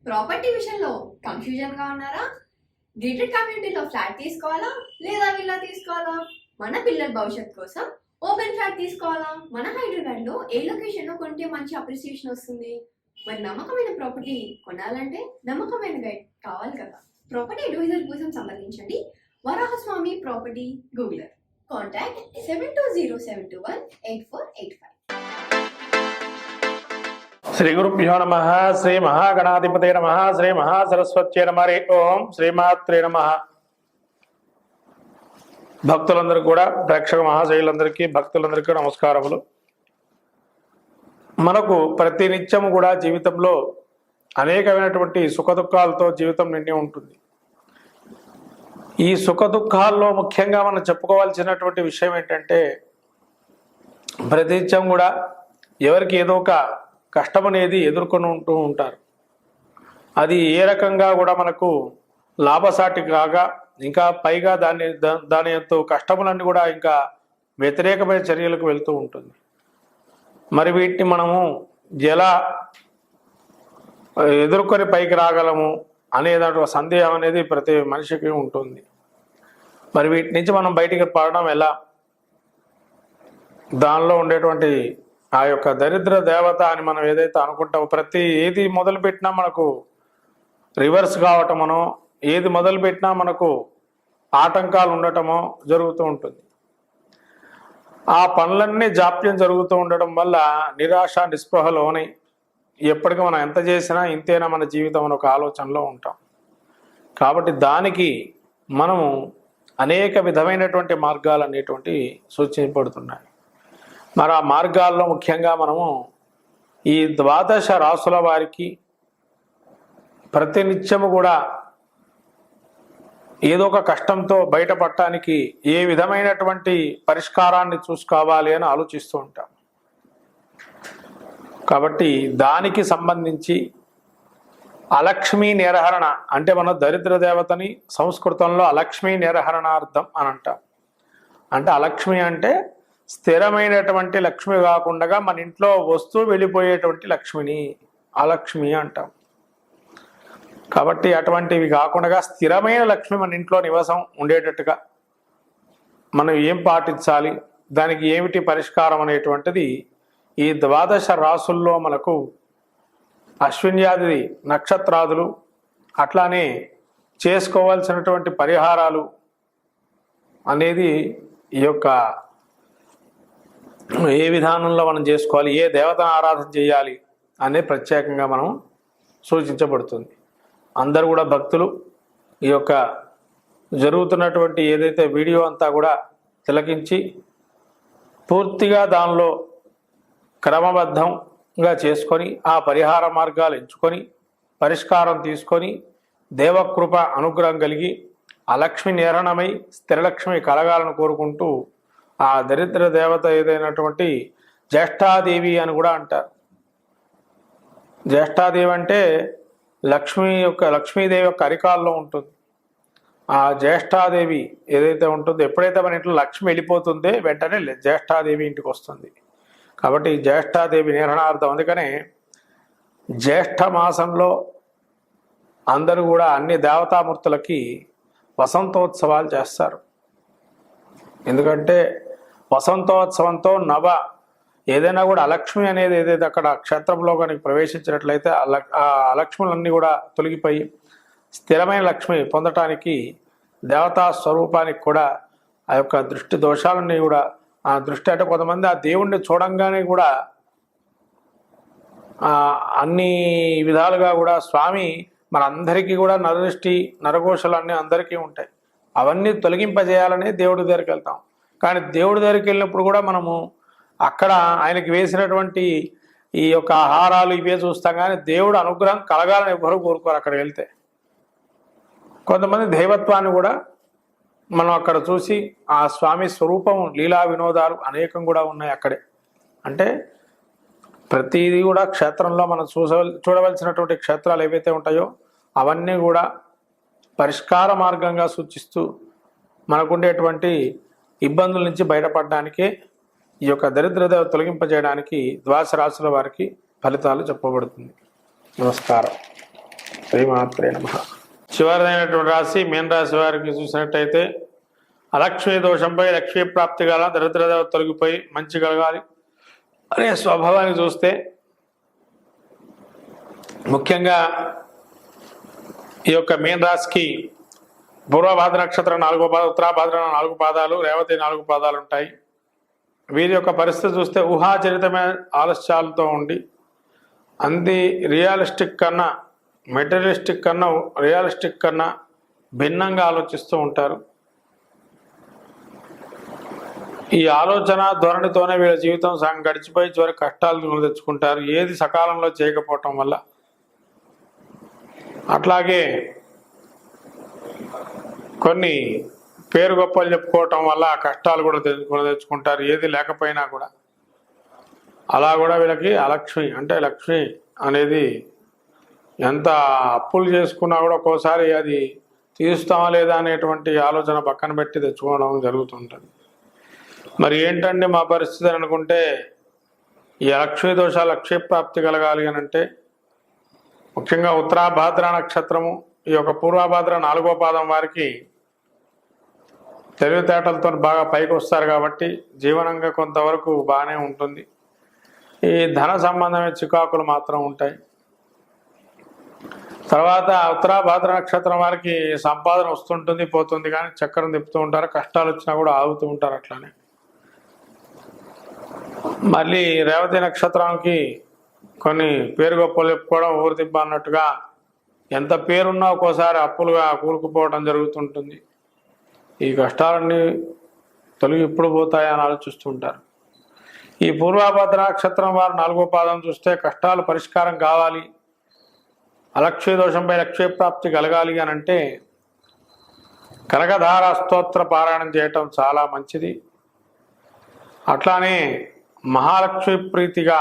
Property విషయంలో confusion గా ఉన్నారా? గేటెడ్ కమ్యూనిటీలో ఫ్లాట్ తీసుకోవాలా లేదా విల్లా తీసుకోవాలా? మన పిల్లల భవిష్యత్ కోసం ఓపెన్ ఫ్లాట్ తీసుకోవాలా? మన హైదరాబాద్ లో ఏ లొకేషన్ లో కొంటే మంచి అప్రిసియేషన్ వస్తుంది? మరి నమ్మకమైన ప్రాపర్టీ కొనాలంటే నమ్మకమైన గైడ్ కావాలి కదా. ప్రాపర్టీ అడ్వైజర్ కోసం సంప్రదించండి వరాహస్వామి ప్రాపర్టీ గూగులర్. కాంటాక్ట్ 7207218485. శ్రీ గురుభ్యో నమ. శ్రీ మహాగణాధిపతే నమ. శ్రీ మహాసరస్వత్యే నమ. ఓం శ్రీమాత్రే నమ. భక్తులందరికీ కూడా, ప్రేక్షక మహాశైలందరికీ, భక్తులందరికీ నమస్కారములు. మనకు ప్రతి నిత్యము కూడా జీవితంలో అనేకమైనటువంటి సుఖదుఖాలతో జీవితం నిండి ఉంటుంది. ఈ సుఖదుఖాల్లో ముఖ్యంగా మనం చెప్పుకోవాల్సినటువంటి విషయం ఏంటంటే, ప్రతి నిత్యం కూడా ఎవరికి ఏదో ఒక కష్టం అనేది ఎదుర్కొని ఉంటూ ఉంటారు. అది ఏ రకంగా కూడా మనకు లాభసాటి కాగా ఇంకా పైగా దాని ఎంతో కష్టములన్నీ కూడా ఇంకా వ్యతిరేకమైన చర్యలకు వెళ్తూ ఉంటుంది. మరి వీటిని మనము ఎలా ఎదుర్కొని పైకి రాగలము అనేటువంటి సందేహం అనేది ప్రతి మనిషికి ఉంటుంది. మరి వీటి నుంచి మనం బయటికి పడడం ఎలా? దానిలో ఉండేటువంటి ఆ యొక్క దరిద్ర దేవత అని మనం ఏదైతే అనుకుంటామో, ఏది మొదలుపెట్టినా మనకు రివర్స్ కావటమనో, ఏది మొదలుపెట్టినా మనకు ఆటంకాలు ఉండటమో జరుగుతూ ఉంటుంది. ఆ పనులన్నీ జాప్యం జరుగుతూ ఉండడం వల్ల నిరాశ నిస్పృహలోని ఎప్పటికీ మనం ఎంత చేసినా ఇంతేనా మన జీవితం అని ఒక ఆలోచనలో ఉంటాం. కాబట్టి దానికి మనము అనేక విధమైనటువంటి మార్గాలు అనేటువంటివి సూచించబడుతున్నాయి. మరి ఆ మార్గాల్లో ముఖ్యంగా మనము ఈ 12 రాసుల వారికి ప్రతినిత్యము కూడా ఏదో ఒక కష్టంతో బయటపడటానికి ఏ విధమైనటువంటి పరిష్కారాన్ని చూసుకోవాలి అని ఆలోచిస్తూ ఉంటాం. కాబట్టి దానికి సంబంధించి అలక్ష్మీ నిరహరణ అంటే మన దరిద్ర దేవతని సంస్కృతంలో అలక్ష్మీ నిరహరణార్థం అని అంటాం. అంటే అలక్ష్మి అంటే స్థిరమైనటువంటి లక్ష్మి కాకుండా మన ఇంట్లో వస్తువు వెళ్ళిపోయేటువంటి లక్ష్మిని అలక్ష్మి అంటాం. కాబట్టి అటువంటివి కాకుండా స్థిరమైన లక్ష్మి మన ఇంట్లో నివాసం ఉండేటట్టుగా మనం ఏం పాటించాలి, దానికి ఏమిటి పరిష్కారం అనేటువంటిది ఈ 12 రాసుల్లో మనకు అశ్విన్యాది నక్షత్రాదులు అట్లానే చేసుకోవాల్సినటువంటి పరిహారాలు అనేది ఈ యొక్క ఏ విధానంలో మనం చేసుకోవాలి, ఏ దేవతను ఆరాధన చేయాలి అనేది ప్రత్యేకంగా మనం సూచించబడుతుంది. అందరూ కూడా భక్తులు ఈ యొక్క జరుగుతున్నటువంటి ఏదైతే వీడియో అంతా కూడా తిలకించి పూర్తిగా దానిలో క్రమబద్ధంగా చేసుకొని ఆ పరిహార మార్గాలు ఎంచుకొని పరిష్కారం తీసుకొని దేవకృప అనుగ్రహం కలిగి అలక్ష్మి నిరహరణమై స్థిరలక్ష్మి కలగాలని కోరుకుంటూ ఆ దరిద్ర దేవత ఏదైనటువంటి జ్యేష్ఠాదేవి అని కూడా అంటారు. జ్యేష్ఠాదేవి అంటే లక్ష్మీదేవి యొక్క అరికాల్లో ఉంటుంది. ఆ జ్యేష్ఠాదేవి ఏదైతే ఉంటుందో, ఎప్పుడైతే మన ఇంట్లో లక్ష్మి వెళ్ళిపోతుందో వెంటనే జ్యేష్ఠాదేవి ఇంటికి వస్తుంది. కాబట్టి జ్యేష్ఠాదేవి నిర్హరణార్థం. అందుకనే జ్యేష్ఠ మాసంలో అందరూ కూడా అన్ని దేవతామూర్తులకి వసంతోత్సవాలు చేస్తారు. ఎందుకంటే వసంతోత్సవంతో ఏదైనా కూడా అలక్ష్మి అనేది ఏదైతే అక్కడ క్షేత్రంలో కనుక ప్రవేశించినట్లయితే ఆ అలక్ష్ములన్నీ కూడా తొలగిపోయి స్థిరమైన లక్ష్మి పొందటానికి దేవతా స్వరూపానికి కూడా ఆ యొక్క దృష్టి దోషాలన్నీ కూడా, ఆ దృష్టి అంటే కొంతమంది ఆ దేవుణ్ణి చూడంగానే కూడా అన్ని విధాలుగా కూడా స్వామి మనందరికీ కూడా నరదృష్టి నరఘోషలు అన్నీ అందరికీ ఉంటాయి. అవన్నీ తొలగింపజేయాలని దేవుడి దగ్గరికి వెళ్తాం. కానీ దేవుడి దగ్గరికి వెళ్ళినప్పుడు కూడా మనము అక్కడ ఆయనకి వేసినటువంటి ఈ యొక్క ఆహారాలు ఇవే చూస్తాం, కానీ దేవుడు అనుగ్రహం కలగాలని ఎవరు కోరుకోరు. అక్కడ వెళ్తే కొంతమంది దైవత్వాన్ని కూడా మనం అక్కడ చూసి ఆ స్వామి స్వరూపం లీలా వినోదాలు అనేకం కూడా ఉన్నాయి అక్కడే. అంటే ప్రతిదీ కూడా క్షేత్రంలో మనం చూడవలసినటువంటి క్షేత్రాలు ఏవైతే ఉంటాయో అవన్నీ కూడా పరిష్కార మార్గంగా సూచిస్తూ మనకుండేటువంటి ఇబ్బందుల నుంచి బయటపడడానికే ఈ యొక్క దరిద్రత తొలగింపజేయడానికి 12 రాశుల వారికి ఫలితాలు చెప్పబడుతుంది. నమస్కారం. శ్రీమాత్రే నమః. చివరిదైనటువంటి రాశి మీన రాశి వారికి చూసినట్టయితే అలక్ష్మీ దోషంపై లక్ష్మీ ప్రాప్తి కల దరిద్ర తొలగిపోయి మంచి కలగాలి అనే స్వభావాన్ని చూస్తే ముఖ్యంగా ఈ యొక్క మీన రాశికి పూర్వభాద్ర నక్షత్రం 4వ పాదం, ఉత్తరాభాద్ర 4 పాదాలు, రేవతి 4 పాదాలు ఉంటాయి. వీరి యొక్క పరిస్థితి చూస్తే ఊహాచరితమైన ఆలస్యాలతో ఉండి అంది రియలిస్టిక్ కన్నా మెటీరియలిస్టిక్ కన్నా రియలిస్టిక్ కన్నా భిన్నంగా ఆలోచిస్తూ ఉంటారు. ఈ ఆలోచన ధోరణితోనే వీళ్ళ జీవితం సగం గడిచిపోయి చివరి కష్టాలు తెచ్చుకుంటారు, ఏది సకాలంలో చేయకపోవటం వల్ల. అట్లాగే కొన్ని పేరు గొప్పలు చెప్పుకోవటం వల్ల ఆ కష్టాలు కూడా తెచ్చుకుంటారు, ఏది లేకపోయినా కూడా. అలా కూడా వీళ్ళకి అలక్ష్మి అంటే లక్ష్మి అనేది ఎంత అప్పులు చేసుకున్నా కూడా ఒక్కోసారి అది తీరుస్తామా లేదా అనేటువంటి ఆలోచన పక్కన పెట్టి తెచ్చుకోవడం జరుగుతుంటుంది. మరి ఏంటంటే మా పరిస్థితి అనుకుంటే ఈ లక్ష్మీ దోషాలు లక్ష్మీ ప్రాప్తి కలగాలి అని అంటే ముఖ్యంగా ఉత్తరాభాద్ర నక్షత్రము, ఈ యొక్క పూర్వభాద్ర 4వ పాదం వారికి తెలివితేటలతో బాగా పైకి వస్తారు కాబట్టి జీవనంగా కొంతవరకు బాగానే ఉంటుంది. ఈ ధన సంబంధమైన చికాకులు మాత్రం ఉంటాయి. తర్వాత ఉత్తరాభాద్ర నక్షత్రం వారికి సంపాదన వస్తుంటుంది పోతుంది, కానీ చక్రం తిప్పుతూ ఉంటారు, కష్టాలు వచ్చినా కూడా ఆగుతూ ఉంటారు అట్లానే. మళ్ళీ రేవతి నక్షత్రానికి కొన్ని పేరు గొప్పలు చెప్పుకోవడం, ఊరు తిప్ప అన్నట్టుగా ఎంత పేరున్నా ఒక్కోసారి అప్పులుగా కూరుకుపోవడం జరుగుతుంటుంది. ఈ కష్టాలన్నీ తొలగి ఇప్పుడు పోతాయని ఆలోచిస్తుంటారు. ఈ పూర్వభాద్ర నక్షత్రం వారు 4వ పాదం చూస్తే కష్టాలు పరిష్కారం కావాలి, అలక్ష్మీ దోషంపై లక్ష్మీ ప్రాప్తి కలగాలి అని అంటే కనకధార స్తోత్ర పారాయణం చేయటం చాలా మంచిది. అట్లానే మహాలక్ష్మి ప్రీతిగా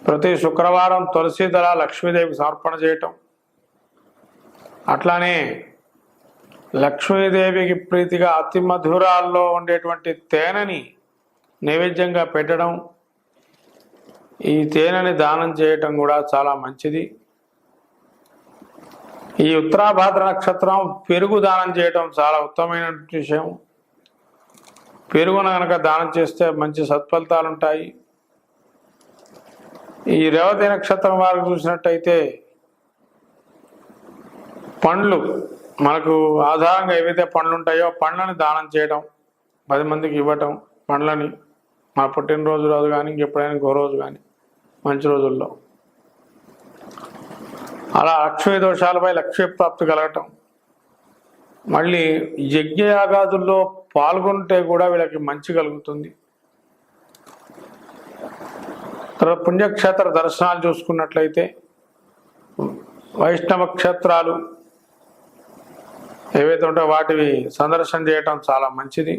ప్రతి శుక్రవారం తులసీదళ లక్ష్మీదేవికి సమర్పణ చేయటం, అట్లానే లక్ష్మీదేవికి ప్రీతిగా అతి మధురాల్లో ఉండేటువంటి తేనెని నైవేద్యంగా పెట్టడం, ఈ తేనెని దానం చేయటం కూడా చాలా మంచిది. ఈ ఉత్తరాభాద్ర నక్షత్రం పెరుగు దానం చేయటం చాలా ఉత్తమమైన విషయం. పెరుగును కనుక దానం చేస్తే మంచి సత్ఫలితాలు ఉంటాయి. ఈ రేవతి నక్షత్రం వారికి చూసినట్టయితే పండ్లు, మనకు ఆధారంగా ఏవైతే పండ్లు ఉంటాయో పండ్లని దానం చేయడం, 10 మందికి ఇవ్వటం పండ్లని, మా పుట్టినరోజు రోజు కానీ ఇంకెప్పుడైనా ఇంకో రోజు కానీ మంచి రోజుల్లో. అలా లక్ష్మీ దోషాలపై లక్ష్మీ ప్రాప్తి కలగటం. మళ్ళీ యజ్ఞయాగాదుల్లో పాల్గొంటే కూడా వీళ్ళకి మంచి కలుగుతుంది. తర్వాత పుణ్యక్షేత్ర దర్శనాలు చూసుకున్నట్లయితే వైష్ణవ క్షేత్రాలు ఏవైతే ఉంటాయో వాటివి సందర్శన చేయటం చాలా మంచిది.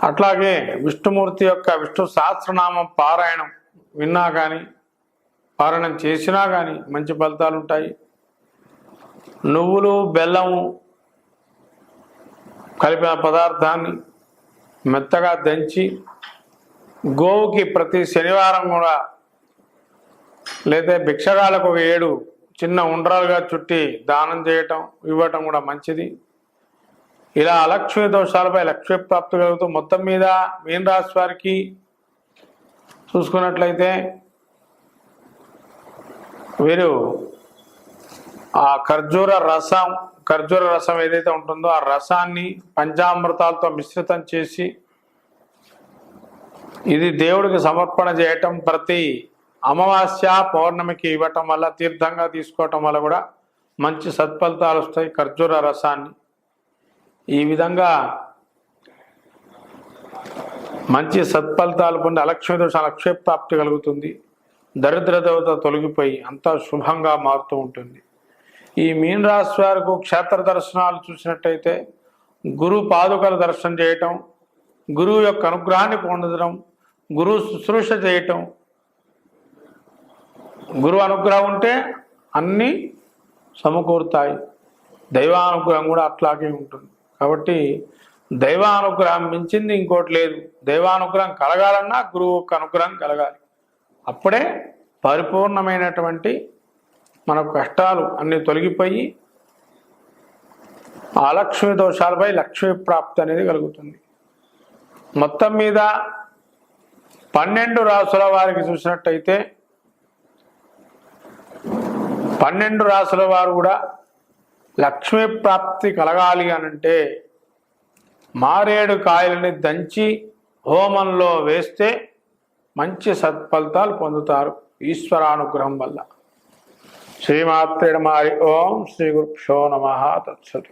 అట్లాగే విష్ణుమూర్తి యొక్క విష్ణు సహస్రనామం పారాయణం విన్నా కానీ పారాయణం చేసినా కానీ మంచి ఫలితాలు ఉంటాయి. నువ్వులు బెల్లము కలిపిన పదార్థాన్ని మెత్తగా దంచి గోవుకి ప్రతి శనివారం కూడా లేదా భిక్షగాలకు 7 చిన్న ఉండ్రాలుగా చుట్టి దానం చేయటం ఇవ్వటం కూడా మంచిది. ఇలా అలక్ష్మీ దోషాలపై లక్ష్మీ ప్రాప్తి కలుగుతూ మొత్తం మీద మీన రాశి వారికి చూసుకున్నట్లయితే వీరు ఆ ఖర్జూర రసం ఏదైతే ఉంటుందో ఆ రసాన్ని పంచామృతాలతో మిశ్రితం చేసి ఇది దేవుడికి సమర్పణ చేయటం, ప్రతి అమావాస్య పౌర్ణమికి ఇవ్వటం వల్ల, తీర్థంగా తీసుకోవటం వల్ల కూడా మంచి సత్ఫలితాలు వస్తాయి. ఖర్జూర రసాన్ని ఈ విధంగా మంచి సత్ఫలితాలు పొంది అలక్ష్మీ దోష లక్ష్మీ ప్రాప్తి కలుగుతుంది. దరిద్ర దేవత తొలగిపోయి అంతా శుభంగా మారుతూ ఉంటుంది. ఈ మీన రాశి వారికి క్షేత్ర దర్శనాలు చూసినట్టయితే గురు పాదుకల దర్శనం చేయటం, గురువు యొక్క అనుగ్రహాన్ని పొందడం, గురువు శుశ్రూష చేయటం. గురువు అనుగ్రహం ఉంటే అన్నీ సమకూరుతాయి, దైవానుగ్రహం కూడా అట్లాగే ఉంటుంది. కాబట్టి దైవానుగ్రహం మించింది ఇంకోటి లేదు. దైవానుగ్రహం కలగాలన్నా గురువు యొక్క అనుగ్రహం కలగాలి, అప్పుడే పరిపూర్ణమైనటువంటి మనకు కష్టాలు అన్నీ తొలగిపోయి ఆ లక్ష్మీ దోషాలపై లక్ష్మీ ప్రాప్తి అనేది కలుగుతుంది. మొత్తం మీద 12 రాసుల వారికి చూసినట్టయితే 12 రాసుల వారు కూడా లక్ష్మీ ప్రాప్తి కలగాలి అనంటే మారేడు కాయలని దంచి హోమంలో వేస్తే మంచి సత్ఫలితాలు పొందుతారు ఈశ్వరానుగ్రహం వల్ల. శ్రీమాత్రేణ మారి. ఓం శ్రీ గురుభ్యో నమః. తత్సతు.